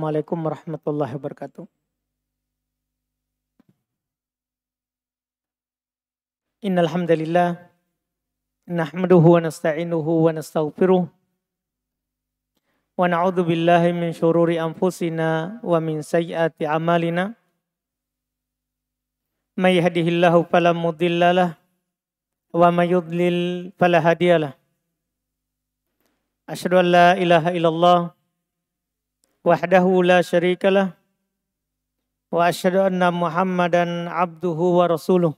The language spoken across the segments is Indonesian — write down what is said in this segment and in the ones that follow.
Assalamualaikum warahmatullahi wabarakatuh. Innal hamdalillah nahmaduhu wa nasta'inuhu wa nastaghfiruh wa na'udzu billahi min syururi anfusina wa min sayyiati a'malina. May yahdihillahu fala mudhillalah wa may yudlil fala hadiyalah. Asyhadu an la ilaha illallah wahdahu la syarikalah wa asyhadu anna Muhammadan abduhu wa rasuluh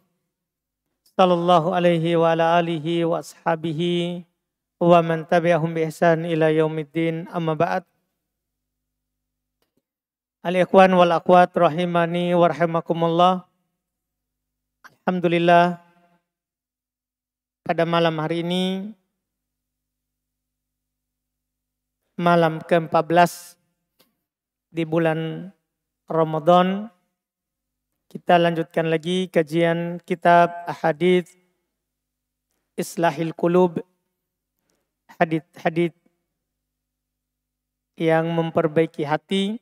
sallallahu alaihi wa ala alihi wa ashabihi wa man tabi'ahum bi ihsan ila yaumiddin, amma ba'd. Al-ikhwan wal akhwat rahimani wa rahimakumullah. Alhamdulillah, pada malam hari ini, malam ke-14 di bulan Ramadan, kita lanjutkan lagi kajian kitab Ahadits Islahil Qulub, hadits yang memperbaiki hati,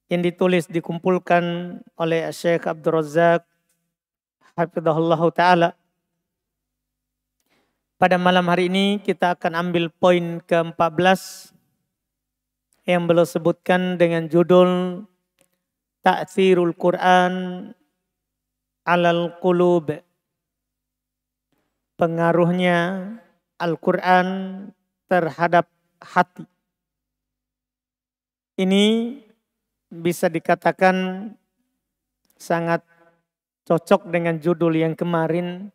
yang ditulis dikumpulkan oleh Syekh Abdul Razak hafizahullah taala. Pada malam hari ini kita akan ambil poin ke-14 yang beliau sebutkan dengan judul Ta'thirul Quran alal Qulub. Pengaruhnya Al-Quran terhadap hati. Ini bisa dikatakan sangat cocok dengan judul yang kemarin,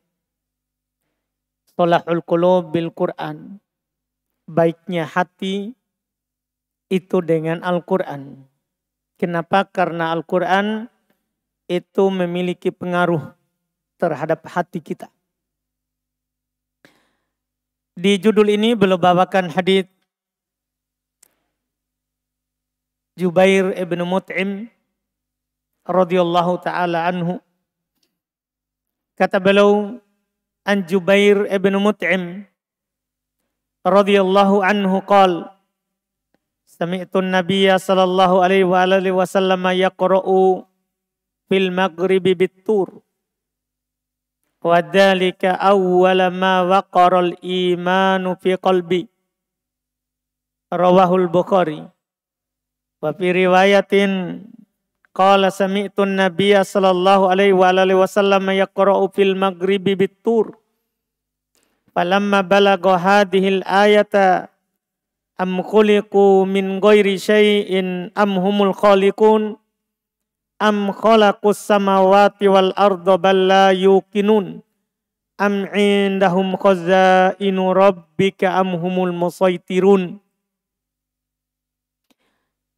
Sholahul Qulub bil Quran. Baiknya hati itu dengan Al-Quran. Kenapa? Karena Al-Quran itu memiliki pengaruh terhadap hati kita. Di judul ini beliau bawakan hadits Jubair ibn Mut'im radhiyallahu ta'ala anhu. Kata beliau, an Jubair ibn Mut'im radhiyallahu anhu qala, sami'tu an-nabiyya sallallahu alaihi wa alihi wasallam yaqra'u fil maghribi bit-tur wa dzalika awwala ma waqara al-imanu fi qalbi. Rawahul Bukhari. Wa fi riwayatin qala sami'tu an-nabiyya sallallahu alaihi wa alihi wasallam yaqra'u fil maghribi bit-tur falamma balagha hadhihi al-ayata am khuliqu min ghairi syai'in am humul khaliqun am khalaqus samawati wal arda bal la yuqinun am indahum khazainu rabbika am humul musaitirun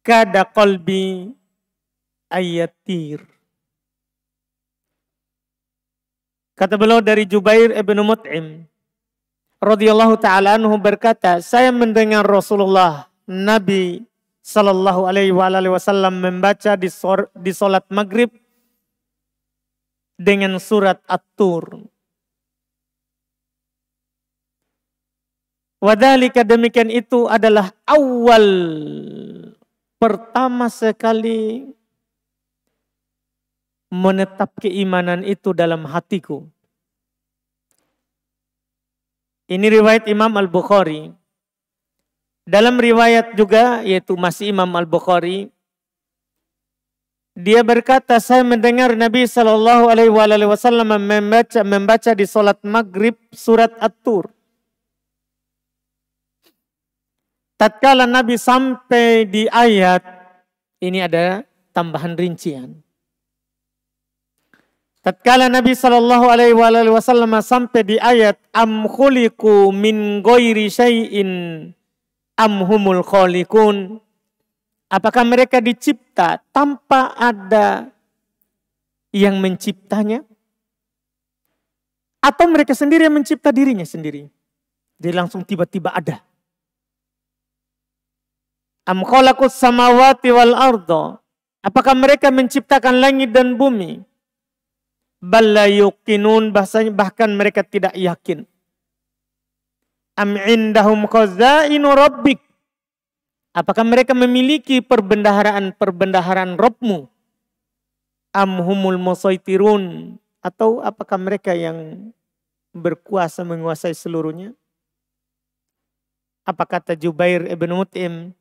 kada qalbi ayatir. Kata beliau dari Jubair ibn Mut'im radhiyallahu ta'ala anhu berkata, saya mendengar Rasulullah Nabi sallallahu alaihi wasallam membaca di salat maghrib dengan surat At-Tur. Wadhalika, demikian itu adalah awal, pertama sekali menetap keimanan itu dalam hatiku. Ini riwayat Imam Al-Bukhari. Dalam riwayat juga, yaitu masih Imam Al-Bukhari, dia berkata, saya mendengar Nabi sallallahu alaihi wasallam membaca di salat maghrib surat At-Tur. Tatkala Nabi sampai di ayat, ini ada tambahan rincian. Tatkala Nabi sallallahu alaihi wasallam sampai di ayat am khuliqu min ghairi syai'in am humul khaliqun, apakah mereka dicipta tanpa ada yang menciptanya, atau mereka sendiri yang mencipta dirinya sendiri? Jadi langsung tiba-tiba ada. Am khalaqus samawati wal arda, apakah mereka menciptakan langit dan bumi? Bal la yuqinun, bahkan mereka tidak yakin. Am indahum khazainu rabbik, Apakah mereka memiliki perbendaharaan Robmu? Am humul musaitirun? Atau apakah mereka yang berkuasa menguasai seluruhnya? Apa kata Jubair ibn Mut'im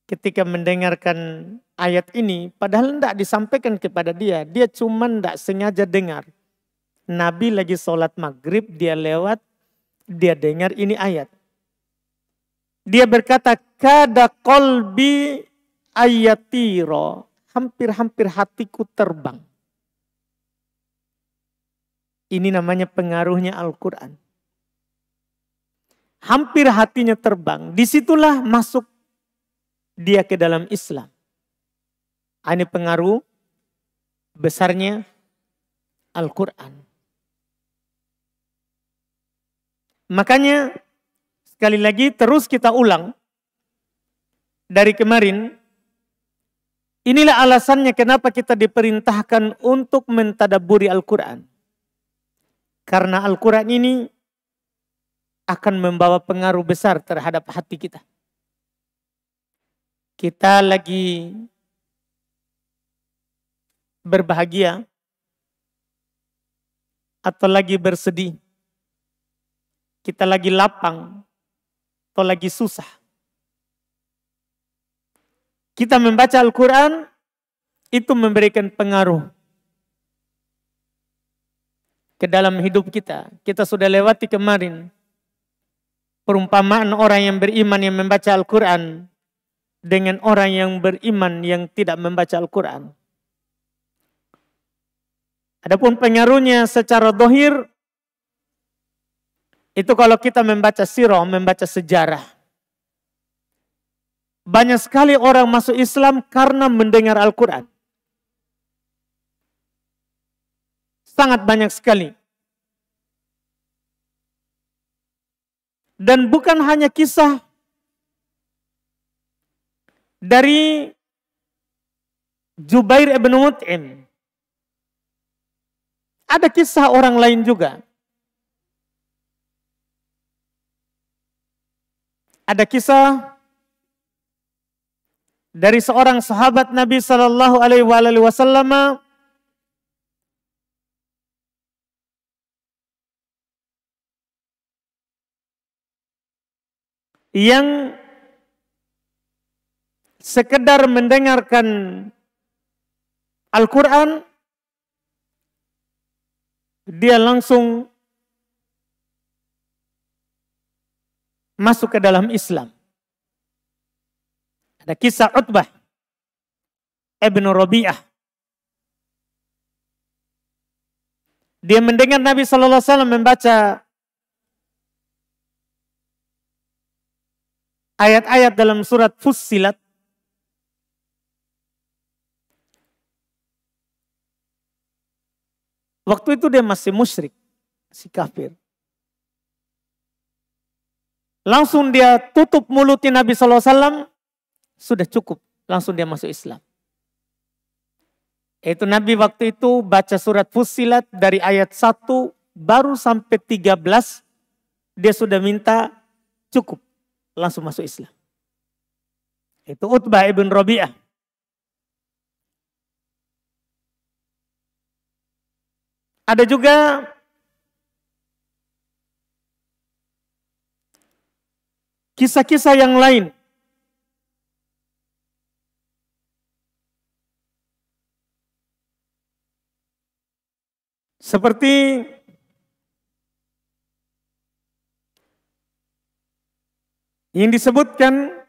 ketika mendengarkan ayat ini, padahal tidak disampaikan kepada dia. Dia cuma tidak sengaja dengar. Nabi lagi sholat maghrib, dia lewat, dia dengar ini ayat. Dia berkata, kada qalbi ayatiro. Hampir-hampir hatiku terbang. Ini namanya pengaruhnya Al-Quran. Hampir hatinya terbang. Disitulah masuk dia ke dalam Islam. Ini pengaruh besarnya Al-Quran. Makanya sekali lagi terus kita ulang dari kemarin. Inilah alasannya kenapa kita diperintahkan untuk mentadabburi Al-Quran. Karena Al-Quran ini akan membawa pengaruh besar terhadap hati kita. Kita lagi berbahagia atau lagi bersedih. Kita lagi lapang atau lagi susah. Kita membaca Al-Quran itu memberikan pengaruh ke dalam hidup kita. Kita sudah lewati kemarin perumpamaan orang yang beriman yang membaca Al-Quran dengan orang yang beriman yang tidak membaca Al-Quran. Adapun pengaruhnya secara dohir, itu kalau kita membaca sirah, membaca sejarah. Banyak sekali orang masuk Islam karena mendengar Al-Quran. Sangat banyak sekali. Dan bukan hanya kisah dari Jubair ibn Mut'im. Ada kisah orang lain juga. Ada kisah dari seorang sahabat Nabi Sallallahu Alaihi Wasallam yang sekedar mendengarkan Al-Quran, dia langsung masuk ke dalam Islam. Ada kisah Utbah ibn Rabi'ah. Dia mendengar Nabi SAW membaca ayat-ayat dalam surat Fussilat. Waktu itu dia masih musyrik, masih kafir. Langsung dia tutup mulutnya Nabi SAW, sudah cukup. Langsung dia masuk Islam. Itu Nabi waktu itu baca surat Fussilat dari ayat 1 baru sampai 13, dia sudah minta cukup. Langsung masuk Islam. Itu Utbah ibn Rabi'ah. Ada juga kisah-kisah yang lain. Seperti yang disebutkan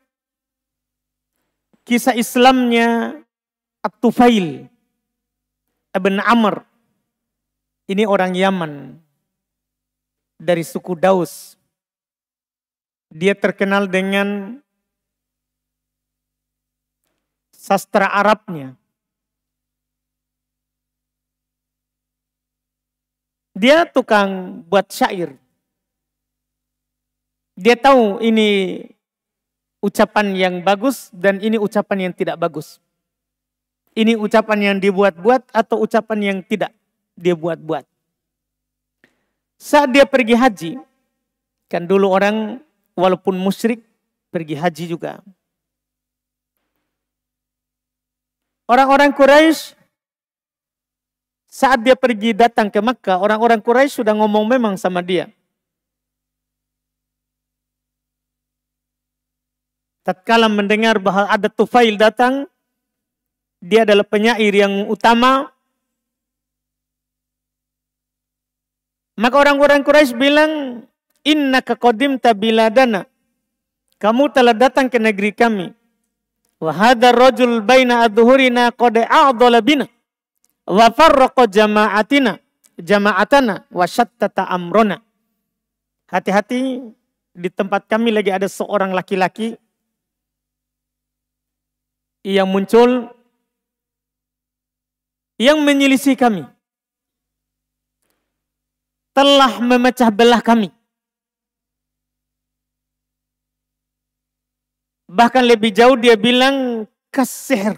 kisah Islamnya At-Tufail ibn Amr. Ini orang Yaman dari suku Daus. Dia terkenal dengan sastra Arabnya. Dia tukang buat syair. Dia tahu ini ucapan yang bagus dan ini ucapan yang tidak bagus. Ini ucapan yang dibuat-buat atau ucapan yang tidak dia buat-buat. Saat dia pergi haji, kan dulu orang walaupun musyrik pergi haji juga. Orang-orang Quraisy saat dia pergi datang ke Makkah, orang-orang Quraisy sudah ngomong memang sama dia. Tatkala mendengar bahwa ada Tufail datang, dia adalah penyair yang utama. Maka orang-orang Quraisy bilang, innaka qadimta biladana. Kamu telah datang ke negeri kami. Wa hadha rajul baina adhurina qad a'dhala bina. Wa farraqa jama'atana wa shattata amrona. Hati-hati, di tempat kami lagi ada seorang laki-laki yang muncul yang menyelisih kami. Telah memecah belah kami. Bahkan lebih jauh dia bilang kasihir.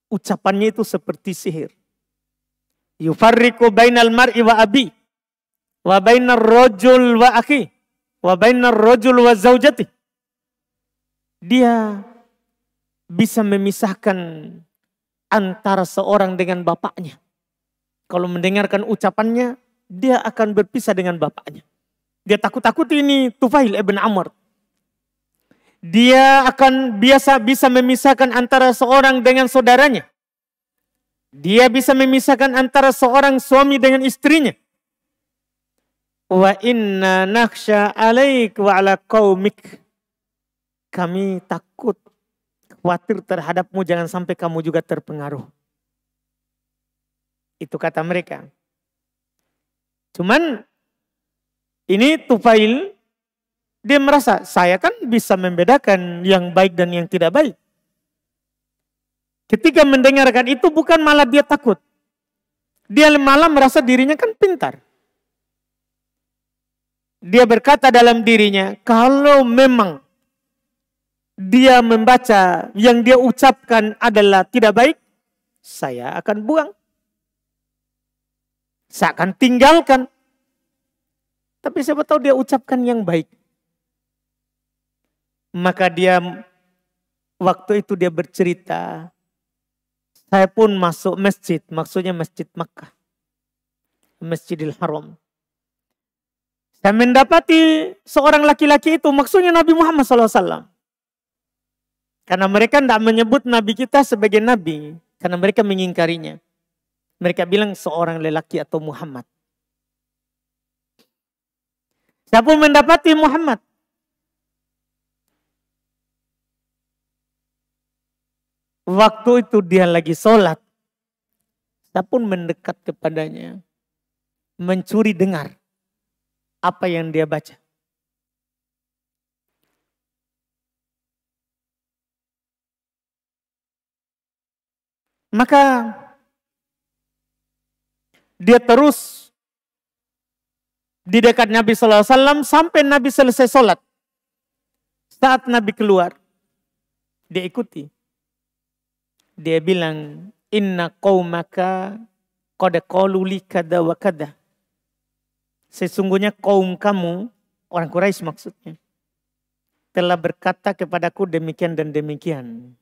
Ucapannya itu seperti sihir. Yufarriqu bainal mar'i wa abi. Wa bainar rajul wa akhi. Wa bainar rajul wa zaujati. Dia bisa memisahkan antara seorang dengan bapaknya. Kalau mendengarkan ucapannya, dia akan berpisah dengan bapaknya. Dia takut-takut ini Tufail ibn Amr. Dia akan bisa memisahkan antara seorang dengan saudaranya. Dia bisa memisahkan antara seorang suami dengan istrinya. Wa inna nakhsha alaik wa ala qaumik. Kami takut, khawatir terhadapmu, jangan sampai kamu juga terpengaruh. Itu kata mereka. Cuman ini Tufail, dia merasa saya kan bisa membedakan yang baik dan yang tidak baik. Ketika mendengarkan itu bukan malah dia takut. Dia malah merasa dirinya kan pintar. Dia berkata dalam dirinya, kalau memang dia membaca yang dia ucapkan adalah tidak baik, saya akan buang. Saya akan tinggalkan. Tapi siapa tahu dia ucapkan yang baik. Maka dia waktu itu dia bercerita, saya pun masuk masjid, maksudnya Masjid Makkah, Masjidil Haram. Saya mendapati seorang laki-laki itu, maksudnya Nabi Muhammad SAW. Karena mereka tidak menyebut Nabi kita sebagai Nabi, karena mereka mengingkarinya. Mereka bilang seorang lelaki atau Muhammad. Saya pun mendapati Muhammad. Waktu itu dia lagi sholat. Saya pun mendekat kepadanya. Mencuri dengar apa yang dia baca. Maka dia terus di dekat Nabi SAW sampai Nabi selesai sholat. Saat Nabi keluar, dia ikuti. Dia bilang, inna qaumaka qad qalu li kada wa kada. Sesungguhnya kaum kamu, orang Quraisy maksudnya, telah berkata kepadaku demikian dan demikian.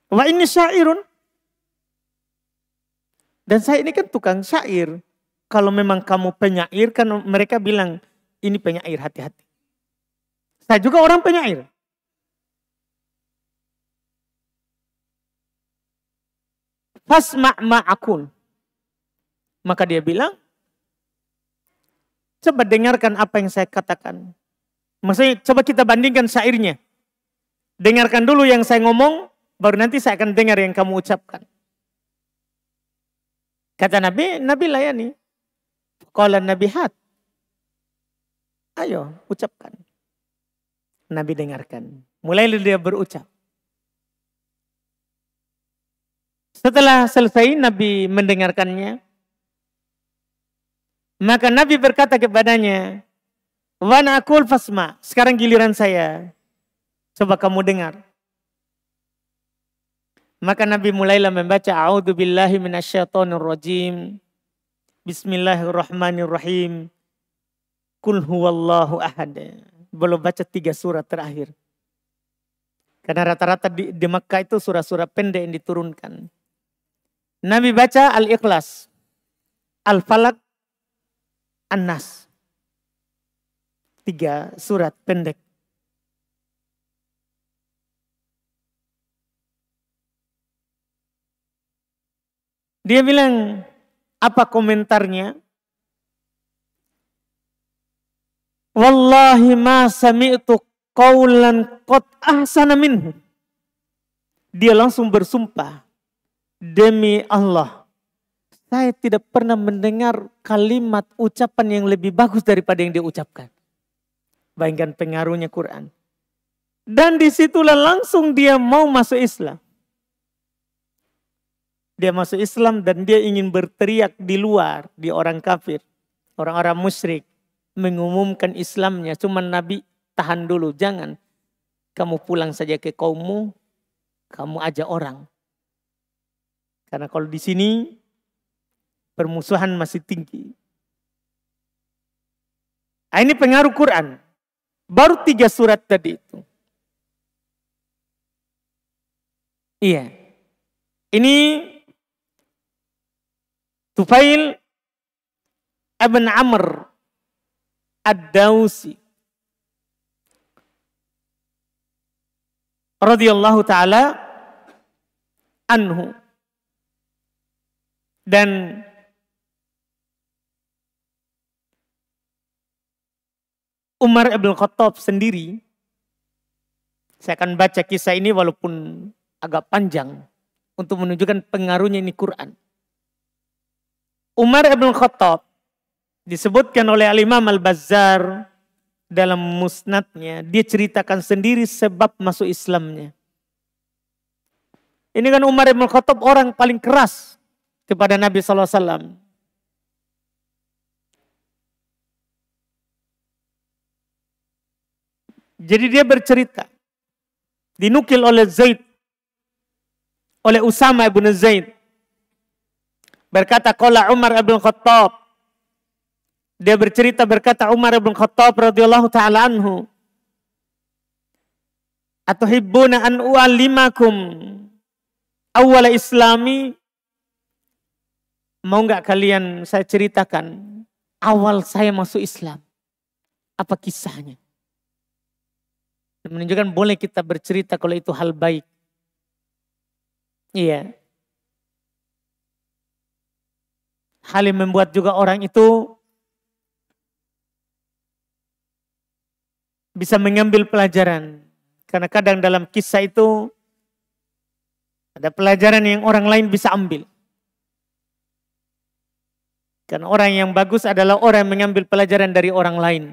Wa ini syairun. Dan saya ini kan tukang syair. Kalau memang kamu penyair, kan mereka bilang, ini penyair, hati-hati. Saya juga orang penyair. Fasma' ma'akul. Maka dia bilang, coba dengarkan apa yang saya katakan. Maksudnya coba kita bandingkan syairnya. Dengarkan dulu yang saya ngomong, baru nanti saya akan dengar yang kamu ucapkan. Kata Nabi, Nabi layani. Qala Nabi hat. Ayo, ucapkan. Nabi dengarkan. Mulai dia berucap. Setelah selesai Nabi mendengarkannya, maka Nabi berkata kepadanya, wa naqul fasma, sekarang giliran saya. Coba kamu dengar. Maka Nabi mulailah membaca a'udzu billahi minasyaitonir rajim. Bismillahirrahmanirrahim. Qul huwallahu ahad. Belum baca 3 surat terakhir. Karena rata-rata di Makkah itu surah-surah pendek yang diturunkan. Nabi baca Al-Ikhlas, Al-Falaq, An-Nas. 3 surat pendek. Dia bilang, apa komentarnya? Wallahi ma sami'tu qawlan qad ahsana minhu. Dia langsung bersumpah, demi Allah, saya tidak pernah mendengar kalimat ucapan yang lebih bagus daripada yang dia ucapkan. Bayangkan pengaruhnya Quran. Dan disitulah langsung dia mau masuk Islam. Dia masuk Islam dan dia ingin berteriak di luar, di orang kafir, orang-orang musyrik, mengumumkan Islamnya. Cuman Nabi tahan dulu, jangan. Kamu pulang saja ke kaummu, kamu ajak orang. Karena kalau di sini permusuhan masih tinggi. Nah, ini pengaruh Quran. Baru 3 surat tadi itu. Iya. Ini Tufail ibn Amr Ad-Dawsi radhiyallahu taala anhu. Dan Umar ibn Khattab sendiri, saya akan baca kisah ini walaupun agak panjang untuk menunjukkan pengaruhnya ini Quran. Umar ibn Khattab disebutkan oleh Al-Imam Al-Bazzar dalam musnadnya, dia ceritakan sendiri sebab masuk Islamnya. Ini kan Umar ibn Khattab orang paling keras kepada Nabi SAW. Jadi dia bercerita, dinukil oleh Zaid, oleh Usama ibn Zaid. Berkata, qala Umar ibn Khattab. Dia bercerita berkata Umar ibn Khattab radhiyallahu ta'ala anhu. Atuhibbuna an u'allimakum awwala islami. Mau nggak kalian saya ceritakan awal saya masuk Islam? Apa kisahnya? Menunjukkan boleh kita bercerita kalau itu hal baik. Iya. Hal yang membuat juga orang itu bisa mengambil pelajaran. Karena kadang dalam kisah itu ada pelajaran yang orang lain bisa ambil. Karena orang yang bagus adalah orang yang mengambil pelajaran dari orang lain.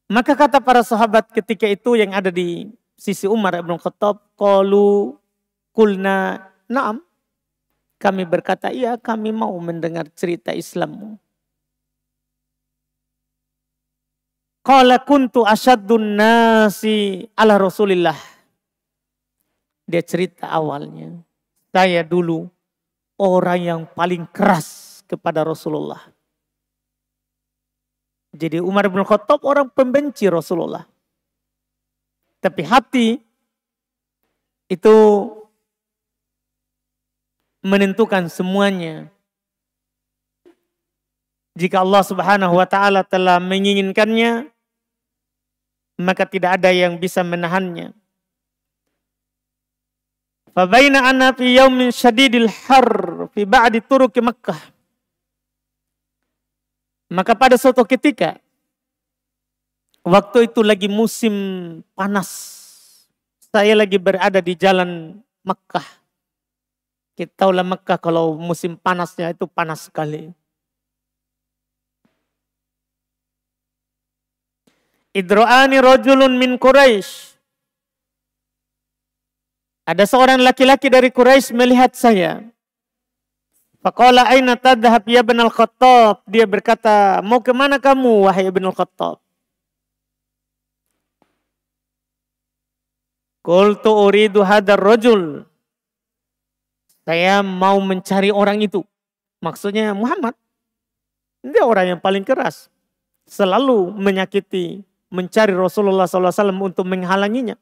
Maka kata para sahabat ketika itu yang ada di sisi Umar ibn Khattab, qalu kulna na'am. Kami berkata, iya kami mau mendengar cerita Islammu. Qala kuntu asyaddun nasi ala Rasulillah. Dia cerita awalnya, saya dulu orang yang paling keras kepada Rasulullah. Jadi Umar bin Khattab orang pembenci Rasulullah. Tapi hati itu menentukan semuanya. Jika Allah Subhanahu wa taala telah menginginkannya, maka tidak ada yang bisa menahannya. Fa baina ana fi yaumin syadidil har fi ba'di turuq Makkah. Maka pada suatu ketika, waktu itu lagi musim panas, saya lagi berada di jalan Makkah. Kita tahulah Makkah kalau musim panasnya itu panas sekali. Idra'ani rajulun min Quraisy. Ada seorang laki-laki dari Quraisy melihat saya. Faqala aina tadhhab ya ibn al-Khattab. Dia berkata, mau kemana kamu wahai ibn al-Khattab? Qultu uridu hadar rajul. Saya mau mencari orang itu. Maksudnya Muhammad. Dia orang yang paling keras. Selalu menyakiti mencari Rasulullah SAW untuk menghalanginya.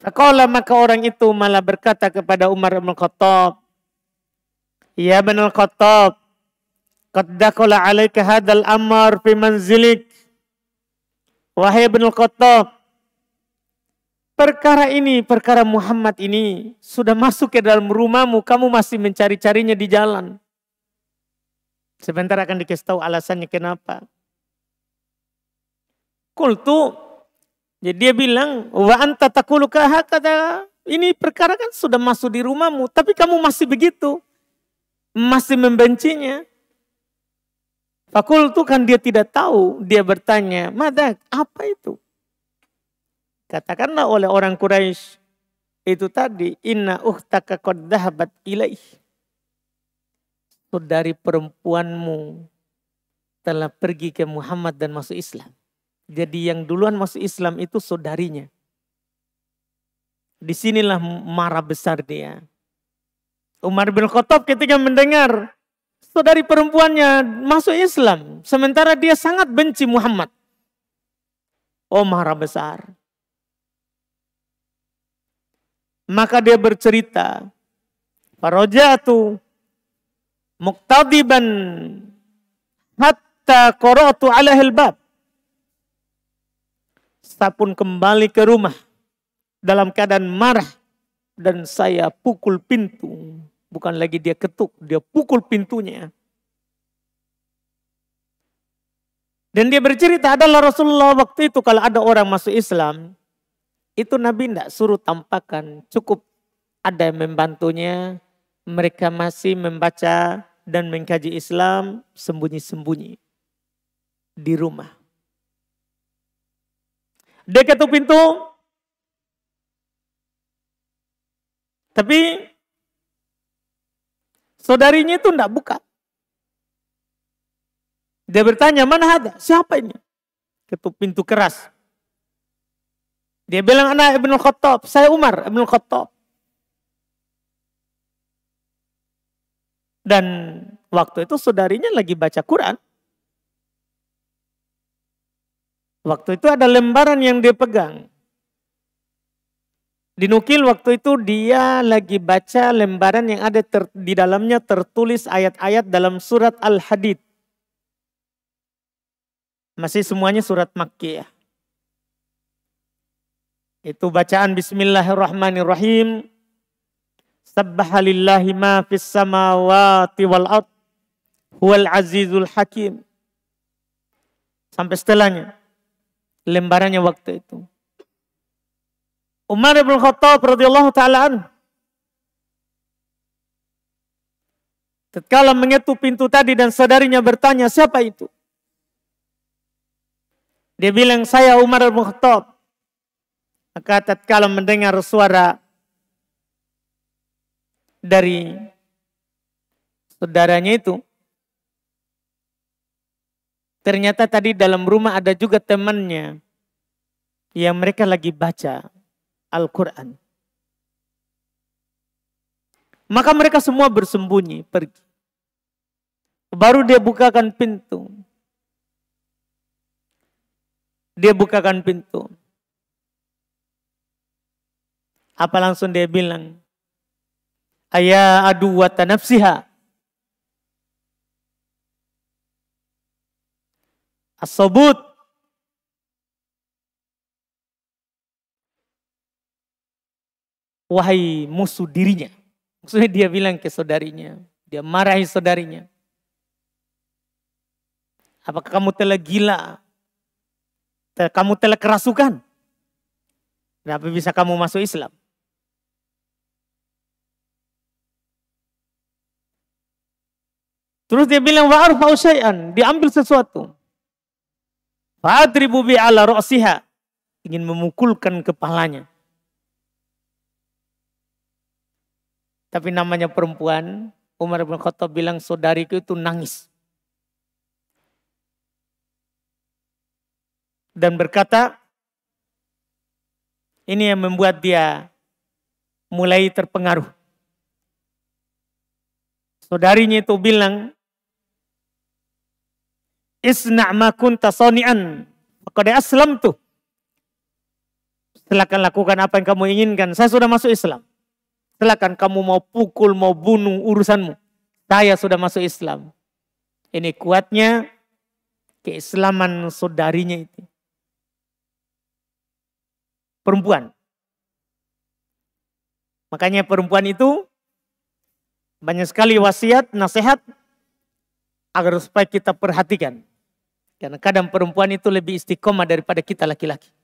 Faqala, maka orang itu malah berkata kepada Umar bin Khattab, ya Ibn al-Khattab, qad dakhala alaika hadzal amr fi manzilik. Wahai Ibn al-Khattab, perkara ini, perkara Muhammad ini sudah masuk ke dalam rumahmu, kamu masih mencari-carinya di jalan. Sebentar akan dikasih tahu alasannya kenapa. Qultu, jadi dia bilang, wa anta taqulu hakadha, ini perkara kan sudah masuk di rumahmu, tapi kamu masih begitu, masih membencinya. Fakultu, kan dia tidak tahu, dia bertanya, madak, apa itu? Katakanlah oleh orang Quraisy itu tadi, inna ukhtaka qad dhahabat ilaih. Saudari perempuanmu telah pergi ke Muhammad dan masuk Islam. Jadi yang duluan masuk Islam itu saudarinya. Disinilah marah besar dia. Umar bin Khattab ketika mendengar saudari perempuannya masuk Islam, sementara dia sangat benci Muhammad. Oh, marah besar. Maka dia bercerita, faraja'tu muqtadiban hatta qara'tu 'alaihi al-bab. Saya pun kembali ke rumah dalam keadaan marah dan saya pukul pintu. Bukan lagi dia ketuk, dia pukul pintunya. Dan dia bercerita adalah Rasulullah waktu itu kalau ada orang masuk Islam, itu Nabi tidak suruh tampakkan, cukup ada yang membantunya, mereka masih membaca dan mengkaji Islam sembunyi-sembunyi di rumah. Dia ketuk pintu, tapi saudarinya itu tidak buka. Dia bertanya, mana ada? Siapa ini? Ketuk pintu keras. Dia bilang, anak Ibn Khattab, saya Umar Ibn Khattab. Dan waktu itu saudarinya lagi baca Quran. Waktu itu ada lembaran yang dia pegang. Dinukil waktu itu dia lagi baca lembaran yang ada di dalamnya tertulis ayat-ayat dalam surat Al-Hadid. Masih semuanya surat Makkiyah. Itu bacaan Bismillahirrahmanirrahim. Sabbaha lillahi ma fis samawati wal ard. Huwal azizul hakim. Sampai setelahnya. Lembarannya waktu itu. Umar bin Khattab radhiyallahu ta'ala anhu. Tatkala mengetuk pintu tadi dan saudarinya bertanya, siapa itu? Dia bilang, saya Umar bin Khattab. Maka tatkala mendengar suara dari saudaranya itu, ternyata tadi dalam rumah ada juga temannya yang mereka lagi baca Al-Quran. Maka mereka semua bersembunyi, pergi. Baru dia bukakan pintu. Dia bukakan pintu. Apa langsung dia bilang? Aya aduwata nafsiha. As-sabut. Wahai musuh dirinya. Maksudnya dia bilang ke saudarinya. Dia marahi saudarinya. Apakah kamu telah gila? Kamu telah kerasukan? Kenapa bisa kamu masuk Islam? Terus dia bilang, wa arfa'u syai'an. Diambil sesuatu. Fa'adribu bi'ala ra'siha. Ingin memukulkan kepalanya. Tapi namanya perempuan, Umar bin Khattab bilang, saudariku itu nangis. Dan berkata, ini yang membuat dia mulai terpengaruh. Saudarinya itu bilang, Isna' ma kunta sani'an faqad aslamtu. Silakan lakukan apa yang kamu inginkan. Saya sudah masuk Islam. Silakan kamu mau pukul, mau bunuh, urusanmu. Saya sudah masuk Islam. Ini kuatnya keislaman saudarinya itu. Perempuan. Makanya perempuan itu banyak sekali wasiat, nasihat agar supaya kita perhatikan. Karena kadang perempuan itu lebih istiqomah daripada kita laki-laki.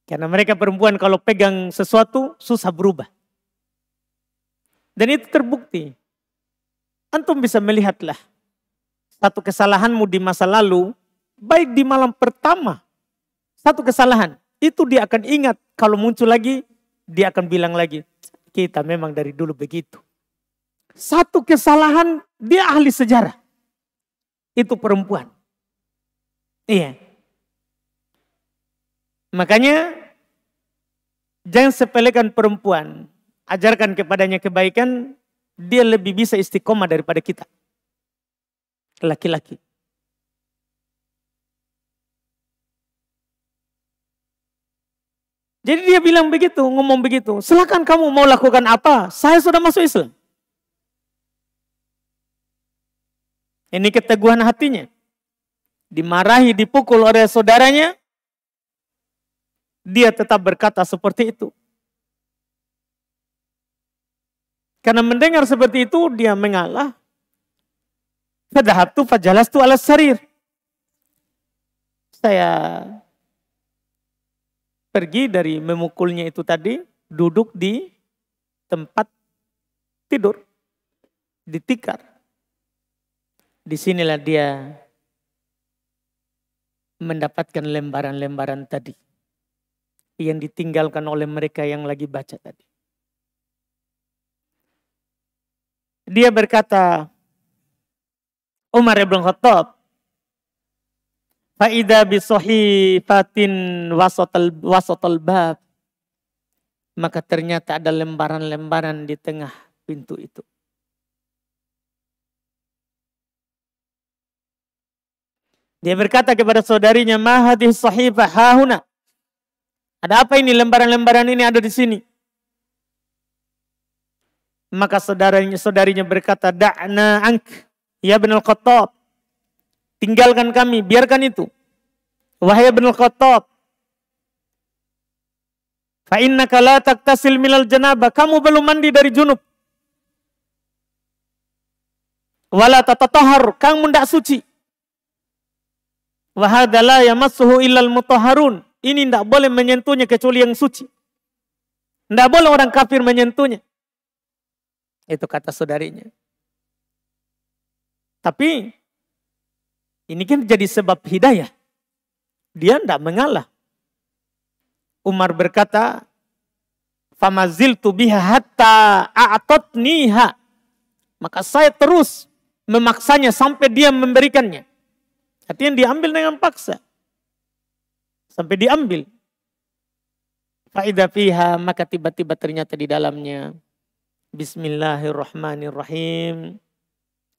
Karena mereka perempuan kalau pegang sesuatu susah berubah. Dan itu terbukti. Antum bisa melihatlah satu kesalahanmu di masa lalu, baik di malam pertama, satu kesalahan, itu dia akan ingat. Kalau muncul lagi, dia akan bilang lagi, kita memang dari dulu begitu. Satu kesalahan, dia ahli sejarah. Itu perempuan. Iya. Makanya jangan sepelekan perempuan. Ajarkan kepadanya kebaikan, dia lebih bisa istiqomah daripada kita. Laki-laki. Jadi dia bilang begitu, ngomong begitu. Silakan kamu mau lakukan apa, saya sudah masuk Islam. Ini keteguhan hatinya. Dimarahi, dipukul oleh saudaranya, dia tetap berkata seperti itu. Karena mendengar seperti itu, dia mengalah. Fadhahabtu fajalastu ala sarir. Saya pergi dari memukulnya itu tadi, duduk di tempat tidur, di tikar. Disinilah dia mendapatkan lembaran-lembaran tadi yang ditinggalkan oleh mereka yang lagi baca tadi. Dia berkata, Umar ibn Khattab, fa'idha bisohifatin wasatal bab. Maka ternyata ada lembaran-lembaran di tengah pintu itu. Dia berkata kepada saudarinya, ma hadhihi sahifah hahuna. Ada apa ini, lembaran-lembaran ini ada di sini? Maka saudarinya berkata, da'na ank ya ibn al-Khattab. Tinggalkan kami, biarkan itu. Wahai ibn al-Khattab, fa innaka la taktasil minal janabah. Kamu belum mandi dari junub. Wala tatatahhar, kamu tidak suci. Wa hadza la yamassuhu illal mutahharun. Ini tidak boleh menyentuhnya kecuali yang suci. Tidak boleh orang kafir menyentuhnya. Itu kata saudarinya. Tapi ini kan jadi sebab hidayah. Dia tidak mengalah. Umar berkata, famaziltu biha hatta a'tatniha. Maka saya terus memaksanya sampai dia memberikannya. Artinya diambil dengan paksa. Sampai diambil. Fa'idha fiha, maka tiba-tiba ternyata di dalamnya. Bismillahirrahmanirrahim.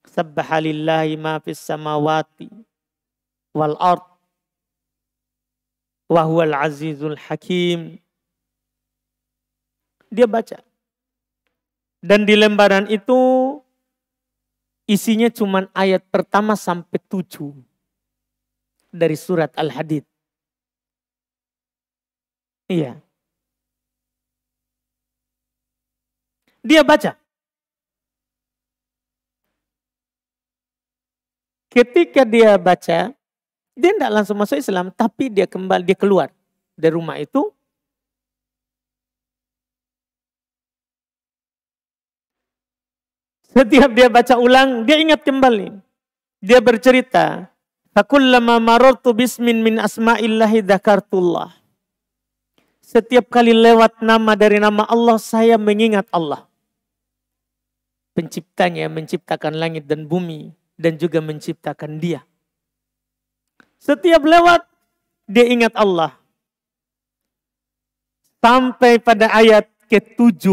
Sabbaha lillahi ma fis samawati wal ard. Wa huwal azizul hakim. Dia baca. Dan di lembaran itu isinya cuma ayat pertama sampai 7 dari surat Al-Hadid. Iya. Dia baca. Ketika dia baca, dia tidak langsung masuk Islam, tapi dia keluar dari rumah itu. Setiap dia baca ulang, dia ingat kembali. Dia bercerita, fakullama marartu bismin min asma'illahi dzakartullah. Setiap kali lewat nama dari nama Allah, saya mengingat Allah. Penciptanya, menciptakan langit dan bumi, dan juga menciptakan dia. Setiap lewat, dia ingat Allah. Sampai pada ayat ke-7.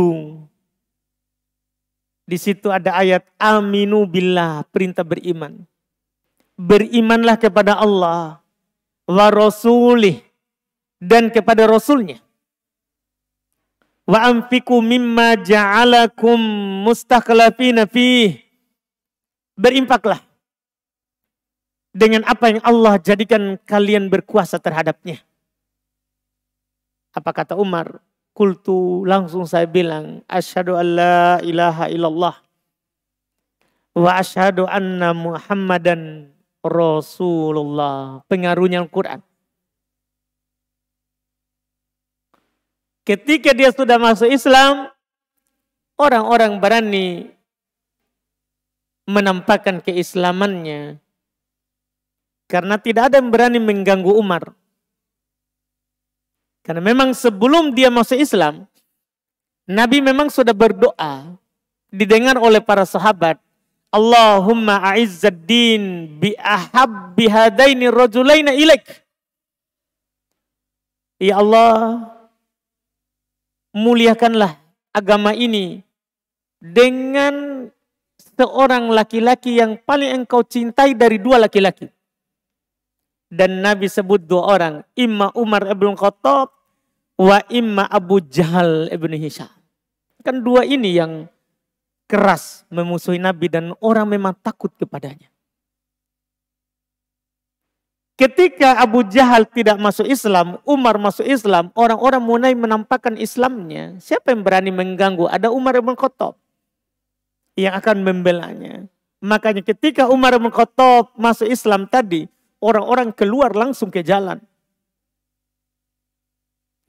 Di situ ada ayat aminu billah, perintah beriman. berimanlah kepada Allah wa rasulih, dan kepada Rasulnya. Wa anfiqu mimma ja'alakum mustakhlafina fih. Berinfaklah dengan apa yang Allah jadikan kalian berkuasa terhadapnya. Apa kata Umar? Qultu, langsung saya bilang, asyhadu an la ilaha illallah wa asyhadu anna Muhammadan Rasulullah. Pengaruhnya Al-Quran. Ketika dia sudah masuk Islam, orang-orang berani menampakkan keislamannya. Karena tidak ada yang berani mengganggu Umar. Karena memang sebelum dia masuk Islam, Nabi memang sudah berdoa, didengar oleh para sahabat, Allahumma a'izzad din bi ahabbi hadaini rajulaina ilaik. Ya Allah, muliakanlah agama ini dengan seorang laki-laki yang paling engkau cintai dari dua laki-laki. Dan Nabi sebut dua orang, imma Umar ibn Khattab wa imma Abu Jahal ibn Hisham. Kan dua ini yang keras memusuhi Nabi dan orang memang takut kepadanya. Ketika Abu Jahal tidak masuk Islam, Umar masuk Islam, orang-orang mulai menampakkan Islamnya. Siapa yang berani mengganggu? Ada Umar ibn Khattab yang akan membelanya. Makanya ketika Umar ibn Khattab masuk Islam tadi, orang-orang keluar langsung ke jalan.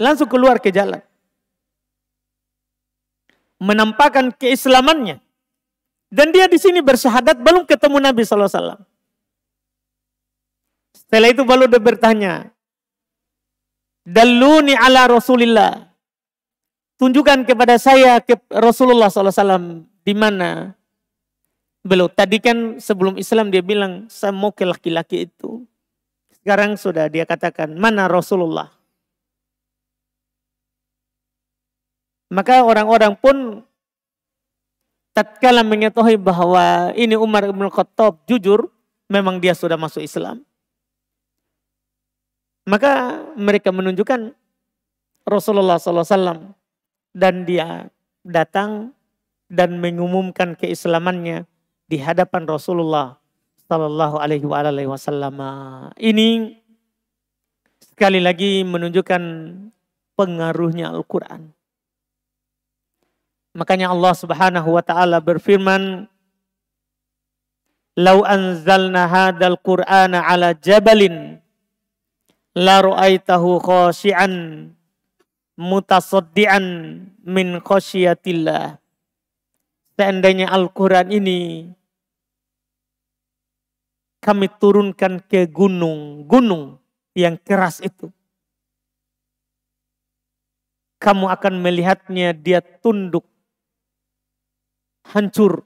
Langsung keluar ke jalan. Menampakkan keislamannya. Dan dia di sini bersyahadat belum ketemu Nabi SAW. Setelah itu baru dia bertanya, Dalluni ala Rasulillah. Tunjukkan kepada saya ke Rasulullah SAW di mana. Belum. Tadi kan sebelum Islam dia bilang, saya mau ke laki-laki itu. Sekarang sudah dia katakan, mana Rasulullah? Maka orang-orang pun tatkala mengetahui bahwa ini Umar bin Khattab jujur, memang dia sudah masuk Islam. Maka mereka menunjukkan Rasulullah SAW dan dia datang dan mengumumkan keislamannya di hadapan Rasulullah Sallallahu Alaihi Wasallam. Ini sekali lagi menunjukkan pengaruhnya Al-Quran. Makanya Allah Subhanahu wa taala berfirman, "Lau anzalna hadzal Qur'ana 'ala jabalin la ra'aitahu khashi'an mutasaddian min khasyiatillah." Seandainya Al-Qur'an ini kami turunkan ke gunung yang keras itu, kamu akan melihatnya dia tunduk, hancur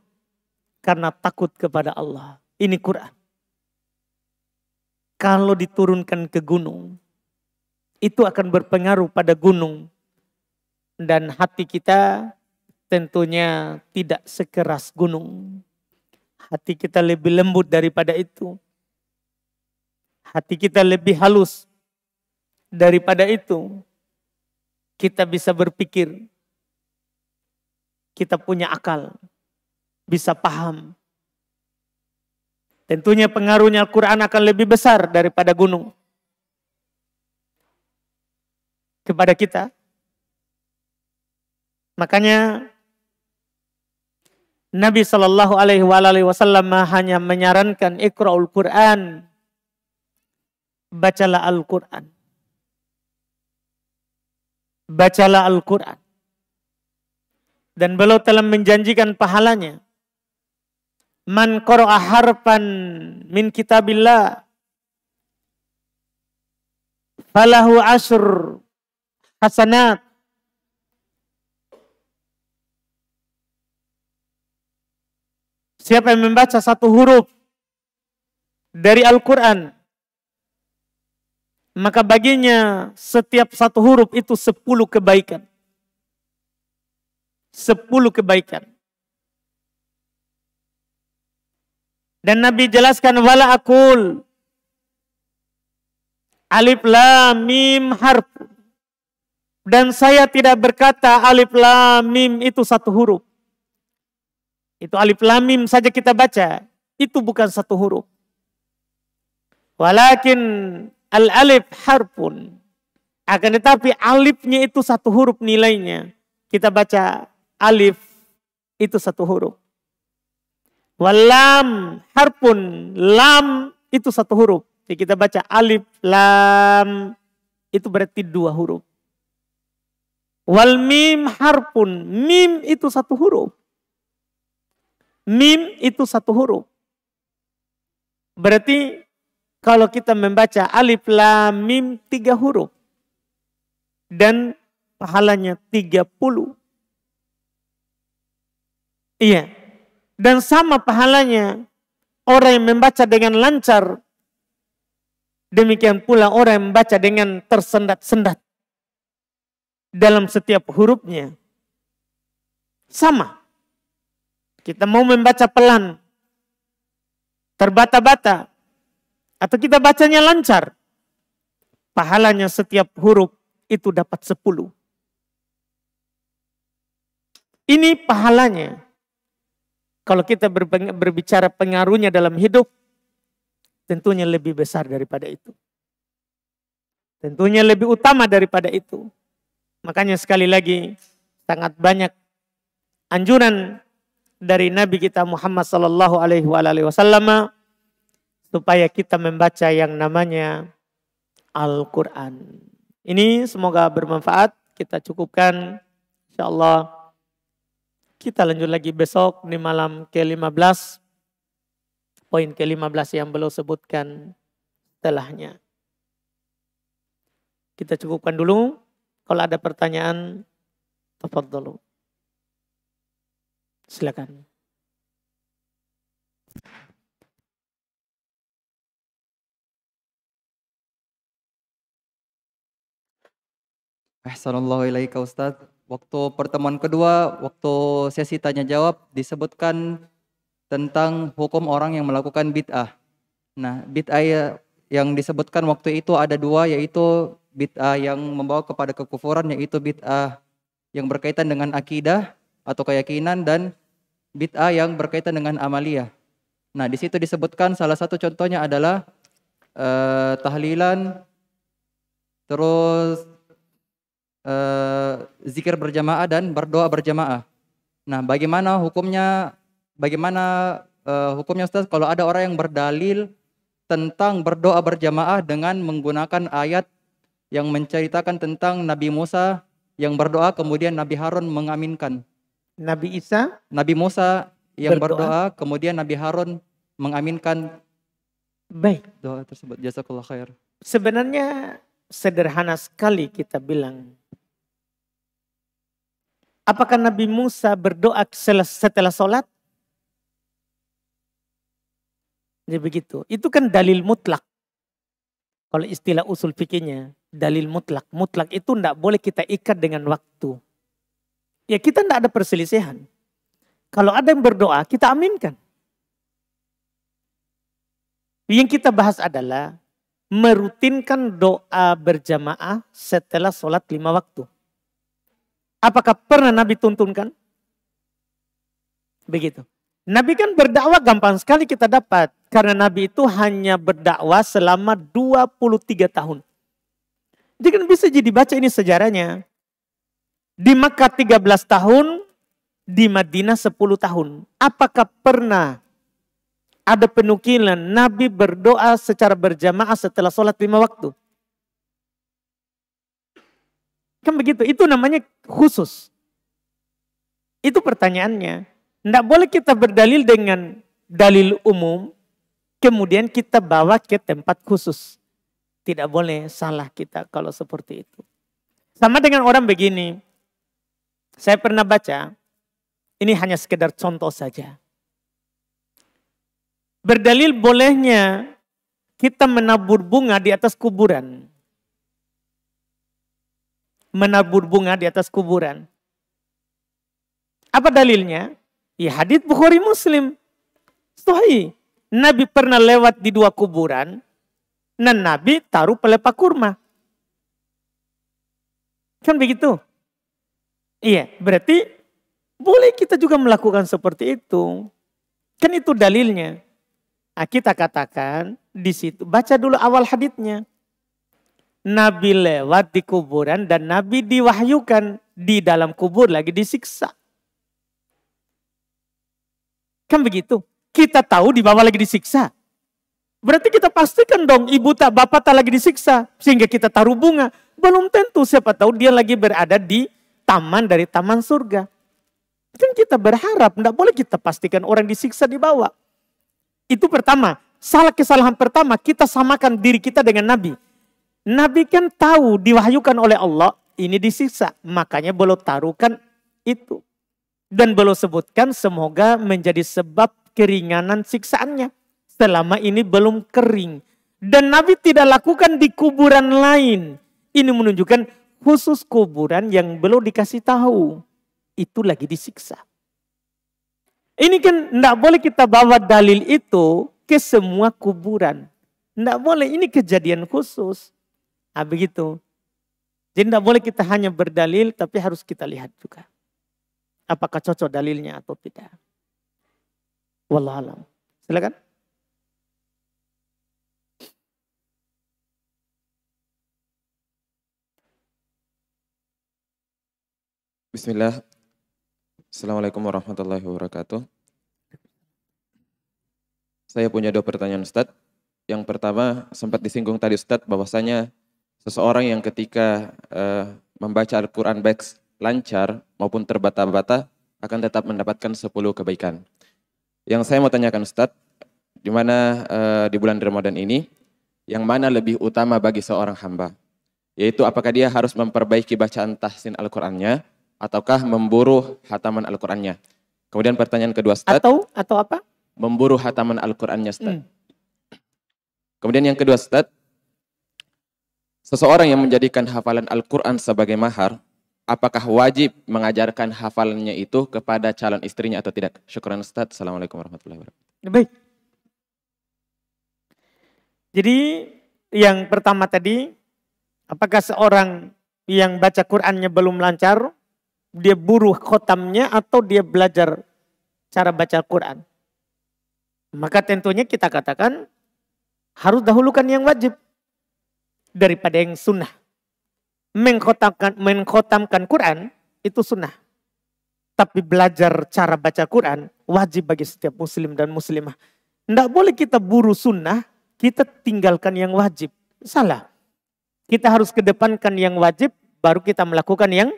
karena takut kepada Allah. Ini Quran. Kalau diturunkan ke gunung, itu akan berpengaruh pada gunung. Dan hati kita tentunya tidak sekeras gunung. Hati kita lebih lembut daripada itu. Hati kita lebih halus daripada itu. Kita bisa berpikir. Kita punya akal. Bisa paham. Tentunya pengaruhnya Al-Quran akan lebih besar daripada gunung. Kepada kita. Makanya Nabi Shallallahu Alaihi Wasallam hanya menyarankan Iqra'ul Quran. Bacalah Al-Quran. Bacalah Al-Quran. Dan beliau telah menjanjikan pahalanya. Man qara'a harfan min kitabillah falahu asyr hasanat. Siapa yang membaca satu huruf dari Al-Quran, maka baginya setiap satu huruf itu 10 kebaikan. 10 kebaikan. Dan Nabi jelaskan wala aqul alif lam mim harf. Dan saya tidak berkata alif lam mim itu satu huruf. Itu alif lam mim saja kita baca. Itu bukan satu huruf. Walakin al alif harfun. Akan tetapi alifnya itu satu huruf nilainya. Kita baca alif itu satu huruf. Walam harfun, lam itu satu huruf. Jadi kita baca alif, lam itu berarti dua huruf. Wal mim harfun, mim itu satu huruf. Mim itu satu huruf. Berarti kalau kita membaca alif, lam, mim 3 huruf. Dan pahalanya 30. Iya. Dan sama pahalanya orang yang membaca dengan lancar. Demikian pula orang yang membaca dengan tersendat-sendat. Dalam setiap hurufnya. Sama. Kita mau membaca pelan. Terbata-bata. Atau kita bacanya lancar. Pahalanya setiap huruf itu dapat 10. Ini pahalanya. Kalau kita berbicara pengaruhnya dalam hidup, tentunya lebih besar daripada itu. Tentunya lebih utama daripada itu. Makanya sekali lagi, sangat banyak anjuran dari Nabi kita Muhammad sallallahu alaihi wasallam supaya kita membaca yang namanya Al-Quran. Ini semoga bermanfaat. Kita cukupkan. InsyaAllah kita lanjut lagi besok di malam ke-15. Poin ke-15 yang belum sebutkan setelahnya. Kita cukupkan dulu. Kalau ada pertanyaan, tafadhalu. Silakan. Ahsanallahu ilaika Ustaz. Waktu pertemuan kedua, waktu sesi tanya jawab disebutkan tentang hukum orang yang melakukan bid'ah. Nah, bid'ah yang disebutkan waktu itu ada 2, yaitu bid'ah yang membawa kepada kekufuran, yaitu bid'ah yang berkaitan dengan akidah atau keyakinan, dan bid'ah yang berkaitan dengan amaliyah. Nah, di situ disebutkan salah satu contohnya adalah tahlilan, terus zikir berjamaah dan berdoa berjamaah. Nah, bagaimana hukumnya Ustaz kalau ada orang yang berdalil tentang berdoa berjamaah dengan menggunakan ayat yang menceritakan tentang Nabi Musa yang berdoa kemudian Nabi Harun mengaminkan. Nabi Musa yang berdoa kemudian Nabi Harun mengaminkan. Baik. Doa tersebut. Jazakallah khair. Sebenarnya sederhana sekali kita bilang. Apakah Nabi Musa berdoa setelah sholat? Jadi begitu. Itu kan dalil mutlak. Kalau istilah usul fikihnya, dalil mutlak. Mutlak itu tidak boleh kita ikat dengan waktu. Ya kita tidak ada perselisihan. Kalau ada yang berdoa, kita aminkan. Yang kita bahas adalah merutinkan doa berjamaah setelah sholat 5 waktu. Apakah pernah Nabi tuntunkan? Begitu. Nabi kan berdakwah gampang sekali kita dapat. Karena Nabi itu hanya berdakwah selama 23 tahun. Jadi kan bisa jadi baca ini sejarahnya. Di Makkah 13 tahun, di Madinah 10 tahun. Apakah pernah ada penukilan Nabi berdoa secara berjamaah setelah sholat 5 waktu? Kan begitu, itu namanya khusus. Itu pertanyaannya. Tidak boleh kita berdalil dengan dalil umum, kemudian kita bawa ke tempat khusus. Tidak boleh, salah kita kalau seperti itu. Sama dengan orang begini. Saya pernah baca, ini hanya sekedar contoh saja. Berdalil bolehnya kita menabur bunga di atas kuburan. Menabur bunga di atas kuburan. Apa dalilnya? Ya hadits Bukhari Muslim. Sahih. Nabi pernah lewat di 2 kuburan, dan Nabi taruh pelepah kurma. Kan begitu? Iya, berarti boleh kita juga melakukan seperti itu. Kan itu dalilnya. Nah, kita katakan di situ, baca dulu awal haditsnya. Nabi lewat di kuburan dan Nabi diwahyukan di dalam kubur lagi disiksa. Kan begitu. Kita tahu di bawah lagi disiksa. Berarti kita pastikan dong ibu tak bapak tak lagi disiksa. Sehingga kita taruh bunga. Belum tentu, siapa tahu dia lagi berada di taman dari taman surga. Kan kita berharap, tidak boleh kita pastikan orang disiksa di bawah. Itu pertama. Kesalahan pertama, kita samakan diri kita dengan Nabi. Nabi kan tahu diwahyukan oleh Allah ini disiksa. Makanya beliau taruhkan itu. Dan beliau sebutkan semoga menjadi sebab keringanan siksaannya. Selama ini belum kering. Dan Nabi tidak lakukan di kuburan lain. Ini menunjukkan khusus kuburan yang belum dikasih tahu. Itu lagi disiksa. Ini kan tidak boleh kita bawa dalil itu ke semua kuburan. Tidak boleh, ini kejadian khusus. Nah, begitu. Jadi tidak boleh kita hanya berdalil, tapi harus kita lihat juga. Apakah cocok dalilnya atau tidak. Wallahualam. Silakan. Bismillah. Assalamualaikum warahmatullahi wabarakatuh. Saya punya 2 pertanyaan Ustadz. Yang pertama, sempat disinggung tadi Ustadz bahwasanya seseorang yang ketika membaca Al-Quran baik lancar maupun terbata-bata akan tetap mendapatkan 10 kebaikan. Yang saya mau tanyakan Ustadz, di mana di bulan Ramadan ini, yang mana lebih utama bagi seorang hamba? Yaitu apakah dia harus memperbaiki bacaan tahsin Al-Qurannya, ataukah memburu hataman Al-Qurannya? Kemudian pertanyaan kedua Ustadz. Atau apa? Memburu hataman Al-Qurannya Ustadz. Kemudian yang kedua Ustadz, seseorang yang menjadikan hafalan Al-Quran sebagai mahar, apakah wajib mengajarkan hafalannya itu kepada calon istrinya atau tidak? Syukran Ustadz. Assalamualaikum warahmatullahi wabarakatuh. Baik. Jadi yang pertama tadi, apakah seorang yang baca Qurannya belum lancar, dia buru khotamnya atau dia belajar cara baca Quran? Maka tentunya kita katakan harus dahulukan yang wajib daripada yang sunnah. Mengkhotamkan Quran itu sunnah. Tapi belajar cara baca Quran wajib bagi setiap muslim dan muslimah. Tidak boleh kita buru sunnah, kita tinggalkan yang wajib. Salah. Kita harus kedepankan yang wajib, baru kita melakukan yang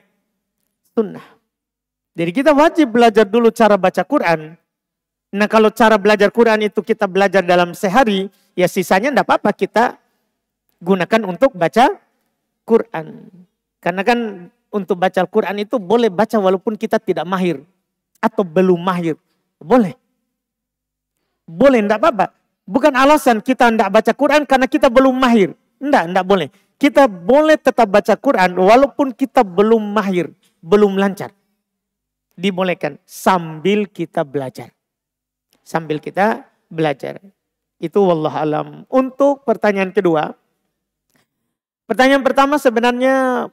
sunnah. Jadi kita wajib belajar dulu cara baca Quran. Nah kalau cara belajar Quran itu kita belajar dalam sehari, ya sisanya tidak apa-apa kita gunakan untuk baca Quran. Karena kan untuk baca Al-Quran itu boleh baca walaupun kita tidak mahir. Atau belum mahir. Boleh. Boleh, tidak apa-apa. Bukan alasan kita tidak baca Quran karena kita belum mahir. Tidak boleh. Kita boleh tetap baca Quran walaupun kita belum mahir. Belum lancar. Dibolehkan sambil kita belajar. Sambil kita belajar. Itu wallahualam. Untuk pertanyaan kedua. Pertanyaan pertama sebenarnya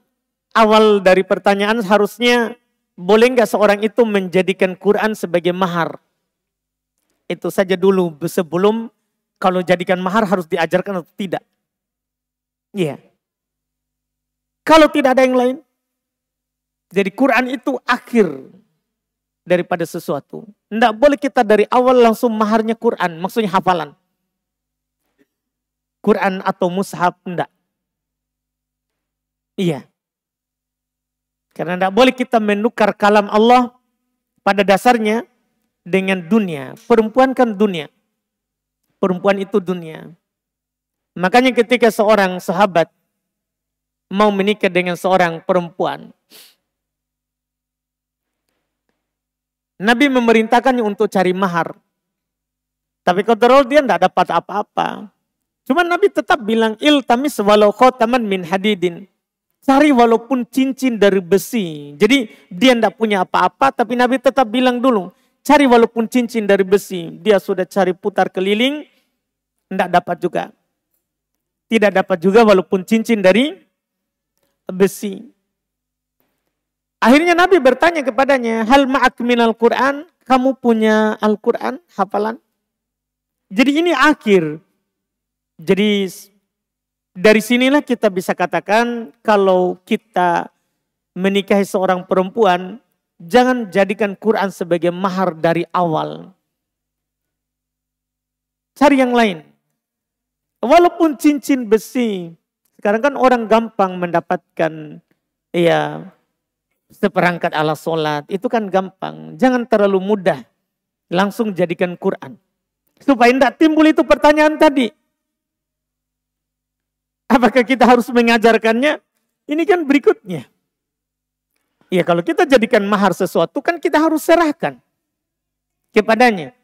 awal dari pertanyaan harusnya boleh nggak seorang itu menjadikan Quran sebagai mahar? Itu saja dulu sebelum kalau jadikan mahar harus diajarkan atau tidak. Iya. Kalau tidak ada yang lain. Jadi Quran itu akhir daripada sesuatu. Tidak boleh kita dari awal langsung maharnya Quran. Maksudnya hafalan. Quran atau mushaf, tidak. Iya. Karena tidak boleh kita menukar kalam Allah pada dasarnya dengan dunia. Perempuan kan dunia. Perempuan itu dunia. Makanya ketika seorang sahabat mau menikah dengan seorang perempuan, Nabi memerintahkannya untuk cari mahar. Tapi kontrol dia tidak dapat apa-apa. Cuma Nabi tetap bilang, iltamis walau khotaman min hadidin. Cari walaupun cincin dari besi. Jadi dia tidak punya apa-apa, tapi Nabi tetap bilang dulu, cari walaupun cincin dari besi, dia sudah cari putar keliling, tidak dapat juga. Tidak dapat juga walaupun cincin dari besi. Akhirnya Nabi bertanya kepadanya, hal ma'ak minal Qur'an, kamu punya Al-Quran, hafalan? Jadi ini akhir. Jadi dari sinilah kita bisa katakan kalau kita menikahi seorang perempuan, jangan jadikan Quran sebagai mahar dari awal. Cari yang lain. Walaupun cincin besi, sekarang kan orang gampang mendapatkan ya seperangkat alat sholat, itu kan gampang. Jangan terlalu mudah, langsung jadikan Quran. Supaya tidak timbul itu pertanyaan tadi. Apakah kita harus mengajarkannya? Ini kan berikutnya. Ya kalau kita jadikan mahar sesuatu kan kita harus serahkan kepadanya.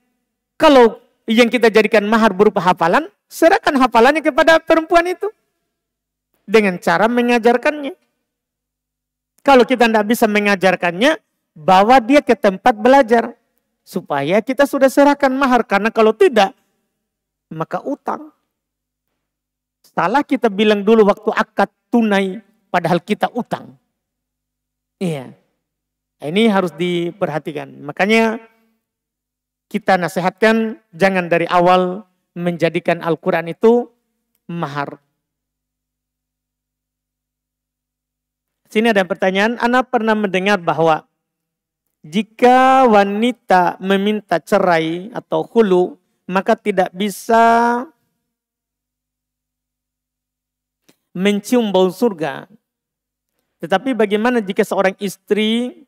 Kalau yang kita jadikan mahar berupa hafalan, serahkan hafalannya kepada perempuan itu. Dengan cara mengajarkannya. Kalau kita tidak bisa mengajarkannya, bawa dia ke tempat belajar. Supaya kita sudah serahkan mahar. Karena kalau tidak, maka utang. Salah kita bilang dulu waktu akad tunai, padahal kita utang. Iya. Ini harus diperhatikan. Makanya kita nasihatkan jangan dari awal menjadikan Al-Quran itu mahar. Sini ada pertanyaan, Ana pernah mendengar bahwa jika wanita meminta cerai atau khulu, maka tidak bisa mencium bau surga. Tetapi bagaimana jika seorang istri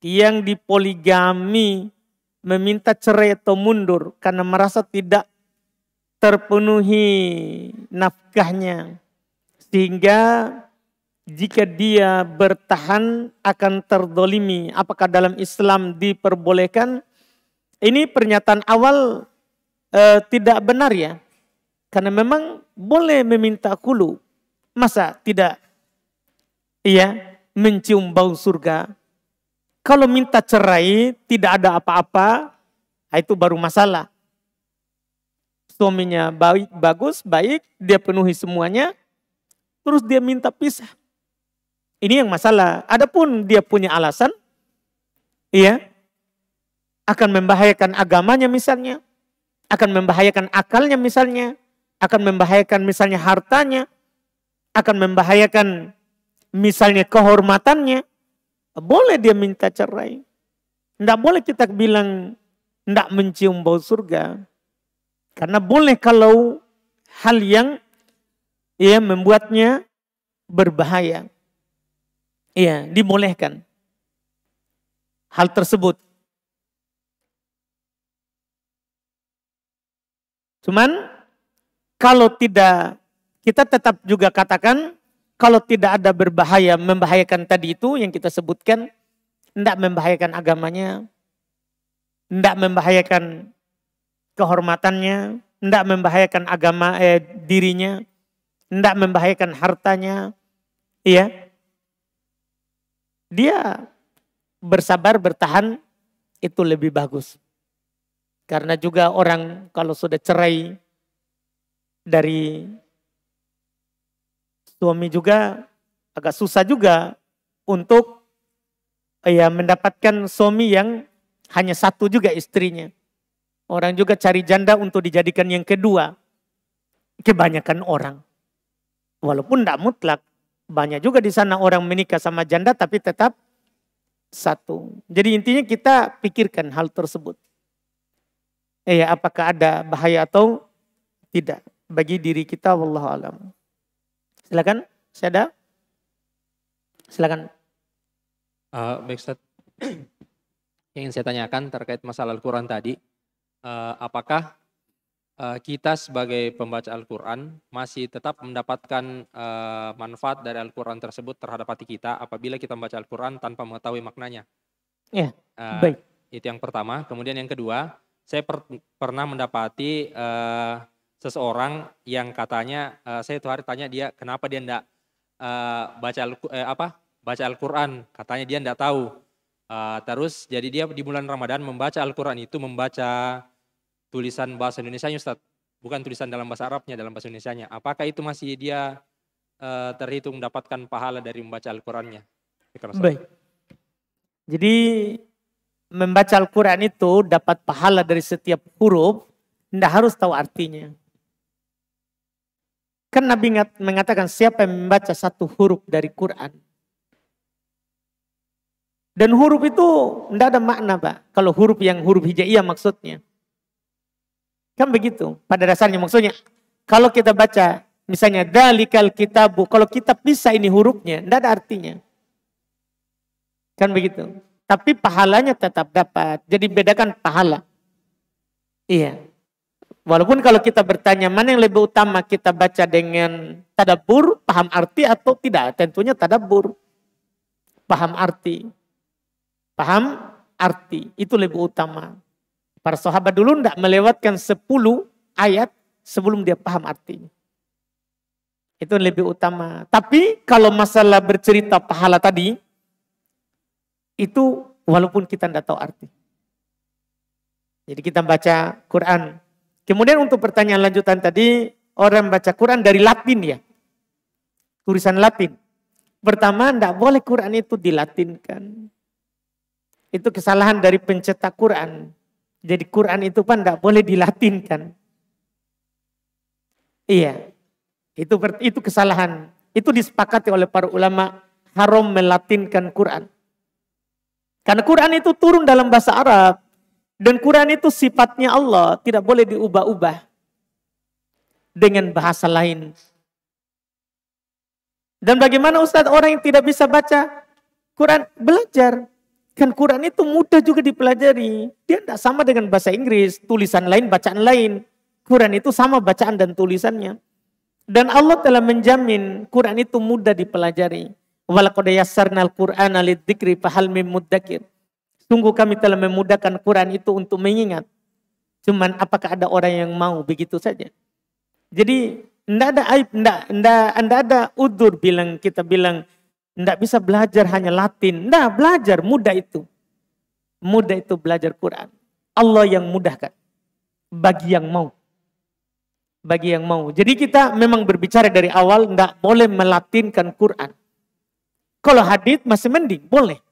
yang dipoligami meminta cerai atau mundur karena merasa tidak terpenuhi nafkahnya. Sehingga jika dia bertahan akan terdolimi. Apakah dalam Islam diperbolehkan? Ini pernyataan awal tidak benar ya. Karena memang boleh meminta khulu. Masa tidak mencium bau surga? Kalau minta cerai tidak ada apa-apa, itu baru masalah. Suaminya baik, bagus, baik, dia penuhi semuanya, terus dia minta pisah. Ini yang masalah. Adapun dia punya alasan, akan membahayakan agamanya misalnya, akan membahayakan akalnya misalnya, akan membahayakan misalnya hartanya, akan membahayakan misalnya kehormatannya, boleh dia minta cerai. Tidak boleh kita bilang tidak mencium bau surga. Karena boleh kalau hal yang membuatnya berbahaya. Iya, dibolehkan. Hal tersebut. Cuman kalau tidak, kita tetap juga katakan kalau tidak ada berbahaya, membahayakan tadi itu yang kita sebutkan, tidak membahayakan agamanya, tidak membahayakan kehormatannya, tidak membahayakan agama dirinya, tidak membahayakan hartanya, dia bersabar bertahan itu lebih bagus. Karena juga orang kalau sudah cerai dari suami juga agak susah juga untuk mendapatkan suami yang hanya satu juga istrinya. Orang juga cari janda untuk dijadikan yang kedua. Kebanyakan orang. Walaupun tidak mutlak. Banyak juga di sana orang menikah sama janda tapi tetap satu. Jadi intinya kita pikirkan hal tersebut. Apakah ada bahaya atau tidak bagi diri kita, wallahu alam. Silakan, Syada. Silakan. Baik Ustaz, yang ingin saya tanyakan terkait masalah Al-Quran tadi, apakah kita sebagai pembaca Al-Quran masih tetap mendapatkan manfaat dari Al-Quran tersebut terhadap hati kita apabila kita membaca Al-Quran tanpa mengetahui maknanya? Ya, baik. Itu yang pertama. Kemudian yang kedua, saya pernah mendapati seseorang yang katanya, saya itu hari tanya dia kenapa dia enggak baca Al-Quran, katanya dia enggak tahu Terus jadi dia di bulan Ramadan membaca Al-Quran itu membaca tulisan bahasa Indonesianya Ustaz. Bukan tulisan dalam bahasa Arabnya, dalam bahasa Indonesianya. Apakah itu masih dia terhitung mendapatkan pahala dari membaca Al-Qurannya? Baik. Jadi membaca Al-Quran itu dapat pahala dari setiap huruf, tidak harus tahu artinya. Kan Nabi mengatakan siapa yang membaca satu huruf dari Quran. Dan huruf itu tidak ada makna Pak. Kalau huruf yang huruf hijaiyah maksudnya. Kan begitu pada dasarnya maksudnya. Kalau kita baca misalnya dalikal kitabu. Kalau kita pisah ini hurufnya tidak ada artinya. Kan begitu. Tapi pahalanya tetap dapat. Jadi bedakan pahala. Iya. Walaupun kalau kita bertanya mana yang lebih utama kita baca dengan tadabbur, paham arti atau tidak. Tentunya tadabbur. Paham arti. Paham arti. Itu lebih utama. Para sahabat dulu tidak melewatkan 10 ayat sebelum dia paham artinya. Itu lebih utama. Tapi kalau masalah bercerita pahala tadi, itu walaupun kita tidak tahu arti. Jadi kita baca Quran. Kemudian untuk pertanyaan lanjutan tadi, orang baca Quran dari Latin ya. Tulisan Latin. Pertama, tidak boleh Quran itu dilatinkan. Itu kesalahan dari pencetak Quran. Jadi Quran itu kan tidak boleh dilatinkan. Iya. Itu kesalahan. Itu disepakati oleh para ulama haram melatinkan Quran. Karena Quran itu turun dalam bahasa Arab. Dan Quran itu sifatnya Allah. Tidak boleh diubah-ubah. Dengan bahasa lain. Dan bagaimana Ustaz orang yang tidak bisa baca Quran? Belajar. Kan Quran itu mudah juga dipelajari. Dia tidak sama dengan bahasa Inggris. Tulisan lain, bacaan lain. Quran itu sama bacaan dan tulisannya. Dan Allah telah menjamin Quran itu mudah dipelajari. Walaqad yassarnal Qur'ana lidzikri fahal mim mudzakir. Sungguh kami telah memudahkan Quran itu untuk mengingat. Cuman apakah ada orang yang mau begitu saja? Jadi tidak ada aib, tidak ada udzur kita bilang tidak bisa belajar hanya Latin. Nah, belajar mudah itu. Mudah itu belajar Quran. Allah yang mudahkan bagi yang mau. Bagi yang mau. Jadi kita memang berbicara dari awal tidak boleh melatinkan Quran. Kalau hadits masih mending, boleh.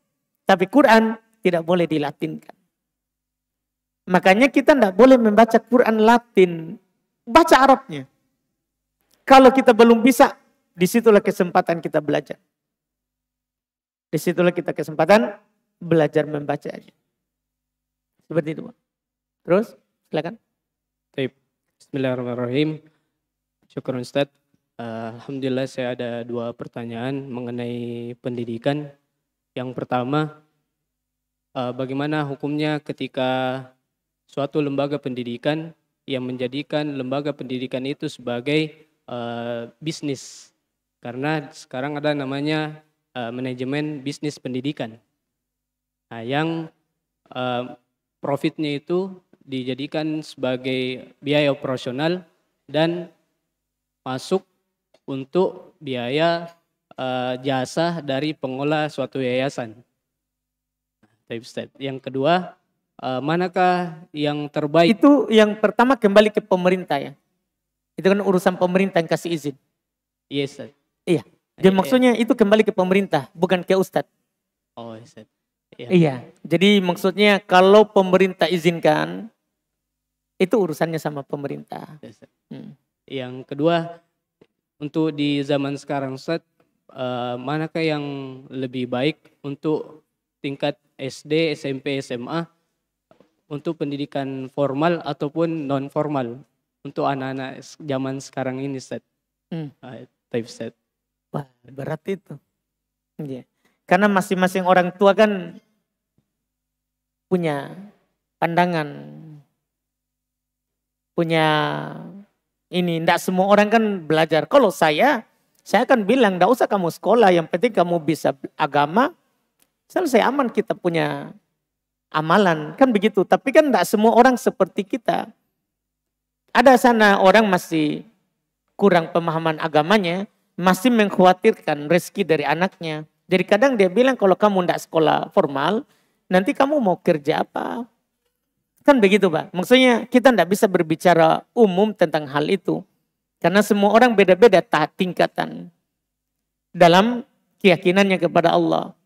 Tapi Quran tidak boleh dilatinkan. Makanya kita tidak boleh membaca Quran Latin. Baca Arabnya. Kalau kita belum bisa, disitulah kesempatan kita belajar. Disitulah kita kesempatan belajar membacanya. Seperti itu. Terus, silakan. Baik. Bismillahirrahmanirrahim. Syukur Ustaz. Alhamdulillah saya ada 2 pertanyaan mengenai pendidikan. Yang pertama, bagaimana hukumnya ketika suatu lembaga pendidikan yang menjadikan lembaga pendidikan itu sebagai bisnis. Karena sekarang ada namanya manajemen bisnis pendidikan. Nah, yang profitnya itu dijadikan sebagai biaya operasional dan masuk untuk biaya jasa dari pengelola suatu yayasan. Yang kedua, manakah yang terbaik? Itu yang pertama kembali ke pemerintah ya. Itu kan urusan pemerintah yang kasih izin. Yes, Ustaz. Iya. Jadi maksudnya itu kembali ke pemerintah, bukan ke Ustadz. Oh, Ustaz. Iya. Jadi maksudnya kalau pemerintah izinkan, itu urusannya sama pemerintah. Yes, yang kedua, untuk di zaman sekarang Ustaz, manakah yang lebih baik untuk tingkat SD, SMP, SMA untuk pendidikan formal ataupun non formal untuk anak-anak zaman sekarang ini Ustaz? Type Ustaz. Wah, berat itu. Ya. Karena masing-masing orang tua kan punya pandangan, punya ini. Tidak semua orang kan belajar. Kalau saya kan bilang, tidak usah kamu sekolah, yang penting kamu bisa agama, selesai aman kita punya amalan. Kan begitu, tapi kan tidak semua orang seperti kita. Ada sana orang masih kurang pemahaman agamanya, masih mengkhawatirkan rezeki dari anaknya. Jadi kadang dia bilang kalau kamu tidak sekolah formal, nanti kamu mau kerja apa? Kan begitu Pak. Maksudnya kita tidak bisa berbicara umum tentang hal itu. Karena semua orang beda-beda tingkatan dalam keyakinannya kepada Allah.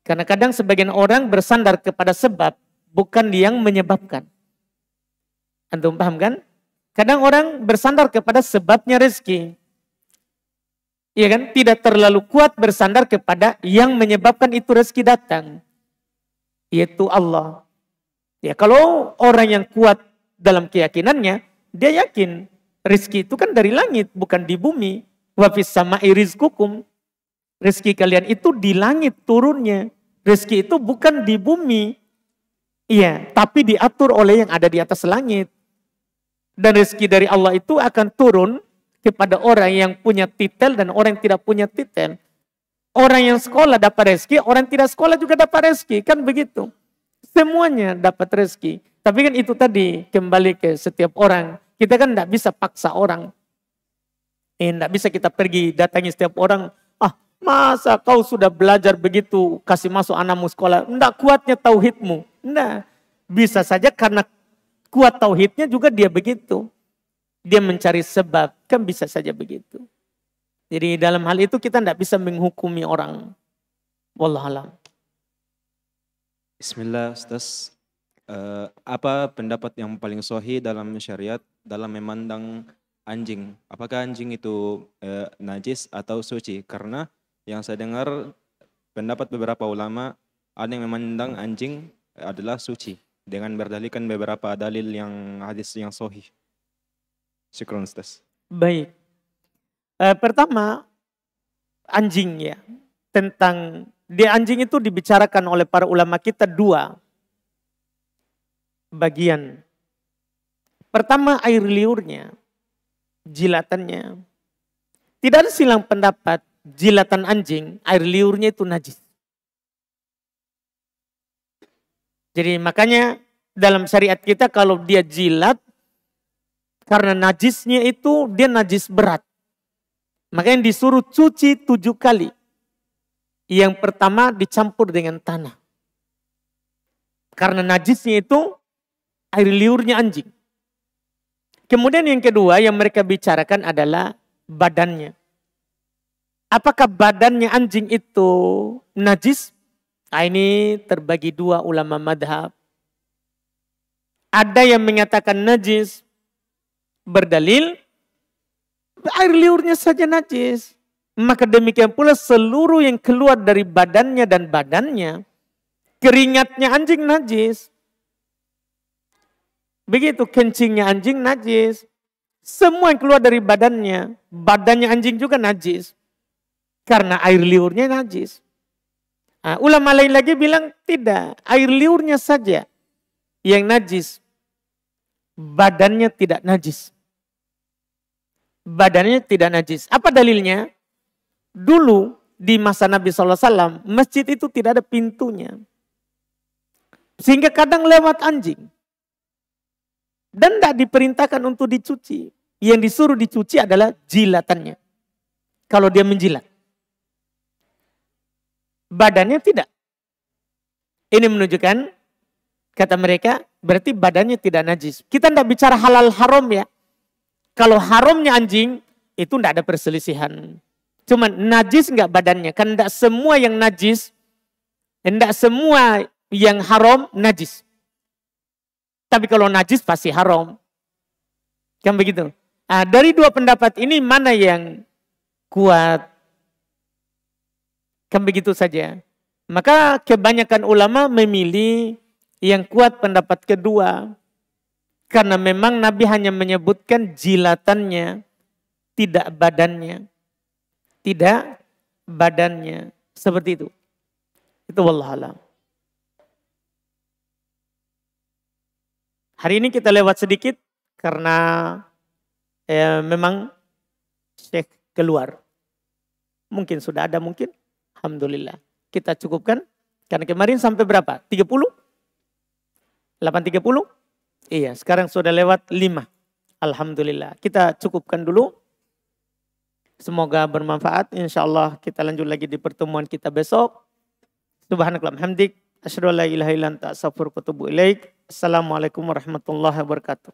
Karena kadang sebagian orang bersandar kepada sebab, bukan yang menyebabkan. Antum paham kan? Kadang orang bersandar kepada sebabnya rezeki. Iya kan? Tidak terlalu kuat bersandar kepada yang menyebabkan itu rezeki datang. Yaitu Allah. Ya, kalau orang yang kuat dalam keyakinannya, dia yakin rezeki itu kan dari langit, bukan di bumi. Wa fis sama'i rizqukum. Rezeki kalian itu di langit turunnya. Rezeki itu bukan di bumi. Iya, tapi diatur oleh yang ada di atas langit. Dan rezeki dari Allah itu akan turun kepada orang yang punya titel dan orang yang tidak punya titel. Orang yang sekolah dapat rezeki, orang yang tidak sekolah juga dapat rezeki. Kan begitu. Semuanya dapat rezeki. Tapi kan itu tadi kembali ke setiap orang. Kita kan tidak bisa paksa orang. Tidak bisa kita pergi datangi setiap orang. Ah, masa kau sudah belajar begitu kasih masuk anakmu sekolah. Tidak kuatnya tauhidmu. Tidak. Bisa saja karena kuat tauhidnya juga dia begitu. Dia mencari sebab. Kan bisa saja begitu. Jadi dalam hal itu kita tidak bisa menghukumi orang. Wallahualam. Bismillah, Ustaz. Apa pendapat yang paling sahih dalam syariat dalam memandang anjing? Apakah anjing itu najis atau suci? Karena yang saya dengar pendapat beberapa ulama ada yang memandang anjing adalah suci dengan berdalilkan beberapa dalil yang hadis yang sahih. Syukran, Ustaz. Baik. Pertama, anjing ya. Tentang di anjing itu dibicarakan oleh para ulama kita dua bagian. Pertama, air liurnya, jilatannya. Tidak ada silang pendapat jilatan anjing, air liurnya itu najis. Jadi makanya dalam syariat kita kalau dia jilat, karena najisnya itu dia najis berat. Makanya disuruh cuci 7 kali. Yang pertama dicampur dengan tanah. Karena najisnya itu air liurnya anjing. Kemudian yang kedua yang mereka bicarakan adalah badannya. Apakah badannya anjing itu najis? Nah, ini terbagi dua ulama madhab. Ada yang mengatakan najis berdalil air liurnya saja najis. Maka demikian pula seluruh yang keluar dari badannya dan badannya, keringatnya anjing najis. Begitu kencingnya anjing najis. Semua yang keluar dari badannya anjing juga najis. Karena air liurnya najis. Nah, ulama lain lagi bilang tidak, air liurnya saja yang najis. Badannya tidak najis. Badannya tidak najis. Apa dalilnya? Dulu di masa Nabi SAW, masjid itu tidak ada pintunya. Sehingga kadang lewat anjing. Dan tidak diperintahkan untuk dicuci. Yang disuruh dicuci adalah jilatannya. Kalau dia menjilat. Badannya tidak. Ini menunjukkan, kata mereka, berarti badannya tidak najis. Kita tidak bicara halal haram ya. Kalau haramnya anjing, itu tidak ada perselisihan. Cuman najis enggak badannya? Kan enggak semua yang najis, enggak semua yang haram najis. Tapi kalau najis pasti haram. Kan begitu. Nah, dari dua pendapat ini mana yang kuat? Kan begitu saja. Maka kebanyakan ulama memilih yang kuat pendapat kedua. Karena memang Nabi hanya menyebutkan jilatannya, tidak badannya. Tidak badannya. Seperti itu. Itu wallahualam. Hari ini kita lewat sedikit karena memang Syekh keluar. Mungkin sudah ada mungkin. Alhamdulillah. Kita cukupkan. Karena kemarin sampai berapa? 30? 8.30? Iya, sekarang sudah lewat 5. Alhamdulillah. Kita cukupkan dulu. Semoga bermanfaat. InsyaAllah kita lanjut lagi di pertemuan kita besok. Subhanakallahumma hamdik. Asyhadu an la ilaha illa anta astaghfiruka wa atubu ilaik. Assalamualaikum warahmatullahi wabarakatuh.